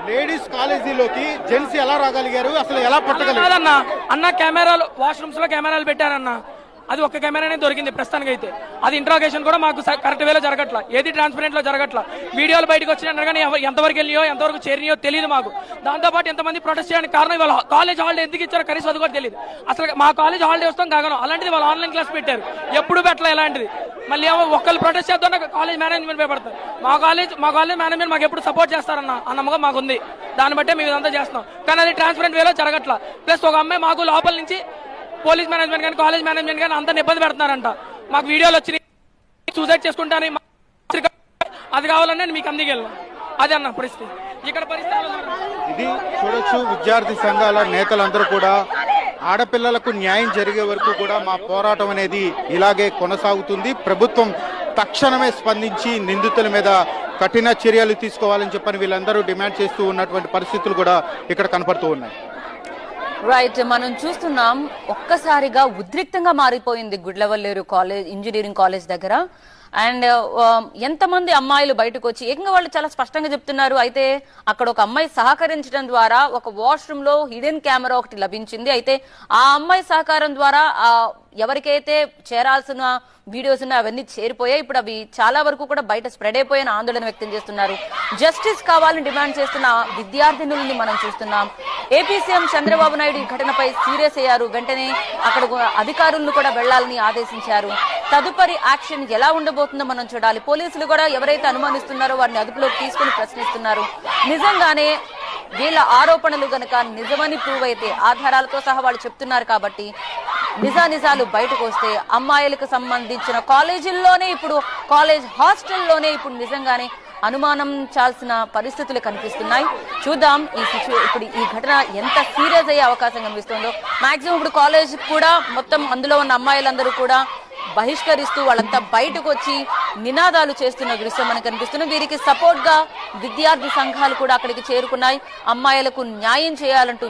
Ladies కాలేజీలోకి gents ఎలా రాగలిగారు, అసలు ఎలా పట్టగలిగారు? అన్న కెమెరాలు వాష్రూమ్స్ లో కెమెరాలు పెట్టారన్న, అది ఒక్క కెమెరానే దొరికింది ప్రస్తుతానికి అయితే. అది ఇంట్రాగేషన్ కూడా మాకు కరెక్ట్ వేలో జరగట్లా, ఏది ట్రాన్స్పరెంట్ లో జరగట్లా. వీడియోలు బయటకు వచ్చినా కానీ ఎంతవరకు వెళ్ళియో ఎంతవరకు చేరినాయో తెలియదు మాకు. దాంతోపాటు ఎంతమంది ప్రొటెస్ట్ చేయడానికి కారణం ఇవాళ కాలేజ్ హాలిడే ఎందుకు ఇచ్చారో కనీసం అది కూడా తెలియదు. అసలు మా కాలేజ్ హాలిడే వస్తాం కాగనం, అలాంటిది వాళ్ళు ఆన్లైన్ క్లాస్ పెట్టారు, ఎప్పుడు పెట్టలే ఇలాంటిది. మళ్ళీ ఏమో ఒక్కళ్ళు ప్రొటెస్ట్ చేద్దాం కాలేజ్ మేనేజ్మెంట్ భయపడతారు. మా కాలేజ్ మేనేజ్మెంట్ మాకు ఎప్పుడు సపోర్ట్ చేస్తారన్న ఆ నమ్మకం మాకుంది. దాన్ని బట్టే మేము ఇదంతా చేస్తున్నాం. కానీ అది ట్రాన్స్పరెంట్ వేలో జరగట్లా. ప్లస్ ఒక అమ్మాయి మాకు లోపల నుంచి పోలీస్ మేనేజ్మెంట్ కానీ కాలేజ్ మేనేజ్మెంట్ కానీ అందరిని ఇబ్బంది పెడుతున్నారంట. మాకు వీడియోలు వచ్చినాయి, సూసైడ్ చేసుకుంటాను అది కావాలన్నా మీకు అందుకెళ్ళాం. అదే అన్న పరిస్థితి ఇక్కడ పరిస్థితి. ఇది చూడొచ్చు, విద్యార్థి సంఘాల నేతలందరూ కూడా ఆడపిల్లలకు న్యాయం జరిగే వరకు కూడా మా పోరాటం అనేది ఇలాగే కొనసాగుతుంది. ప్రభుత్వం తక్షణమే స్పందించి నిందితుల మీద కఠిన చర్యలు తీసుకోవాలని చెప్పని వీళ్ళందరూ డిమాండ్ చేస్తూ ఉన్నటువంటి పరిస్థితులు కూడా ఇక్కడ కనపడుతూ ఉన్నాయి. రైట్, మనం చూస్తున్నాం ఒక్కసారిగా ఉద్రిక్తంగా మారిపోయింది గుడ్లవల్లేరు కాలేజ్, ఇంజనీరింగ్ కాలేజ్ దగ్గర. అండ్ ఎంతమంది అమ్మాయిలు బయటకు వచ్చి ఏకంగా వాళ్ళు చాలా స్పష్టంగా చెప్తున్నారు. అయితే అక్కడ ఒక అమ్మాయి సహకరించడం ద్వారా ఒక వాష్రూమ్ లో హిడెన్ కెమెరా ఒకటి లభించింది. అయితే ఆ అమ్మాయి సహకారం ద్వారా ఎవరికైతే చేరాల్సిన వీడియోస్ ఉన్నాయి అవన్నీ చేరిపోయాయి. ఇప్పుడు అవి చాలా వరకు కూడా బయట స్ప్రెడ్ అయిపోయిన ఆందోళన వ్యక్తం చేస్తున్నారు. జస్టిస్ కావాలని డిమాండ్ చేస్తున్న విద్యార్థినుల్ని మనం చూస్తున్నాం. ఏపీ సీఎం చంద్రబాబు నాయుడు ఈ ఘటనపై సీరియస్ అయ్యారు. వెంటనే అక్కడ అధికారులను కూడా వెళ్లాలని ఆదేశించారు. తదుపరి యాక్షన్ ఎలా ఉండబోతుందో మనం చూడాలి. పోలీసులు కూడా ఎవరైతే అనుమానిస్తున్నారో వారిని అదుపులోకి తీసుకుని ప్రశ్నిస్తున్నారు. నిజంగానే వీళ్ళ ఆరోపణలు గనక నిజమని ప్రూవ్ అయితే ఆధారాలతో సహా వాళ్ళు చెప్తున్నారు కాబట్టి నిజాలు బయటకు వస్తే అమ్మాయిలకు సంబంధించిన కాలేజీల్లోనే ఇప్పుడు కాలేజ్ హాస్టల్లోనే ఇప్పుడు నిజంగానే అనుమానించాల్సిన పరిస్థితులు కనిపిస్తున్నాయి. చూద్దాం ఇప్పుడు ఈ ఘటన ఎంత సీరియస్ అయ్యే అవకాశం కనిపిస్తుందో. మాక్సిమం ఇప్పుడు కాలేజ్ కూడా మొత్తం అందులో ఉన్న అమ్మాయిలందరూ కూడా బహిష్కరిస్తూ వాళ్ళంతా బయటకు వచ్చి నినాదాలు చేస్తున్న దృశ్యం మనకు కనిపిస్తుంది. వీరికి సపోర్ట్ గా విద్యార్థి సంఘాలు కూడా అక్కడికి చేరుకున్నాయి. అమ్మాయిలకు న్యాయం చేయాలంటూ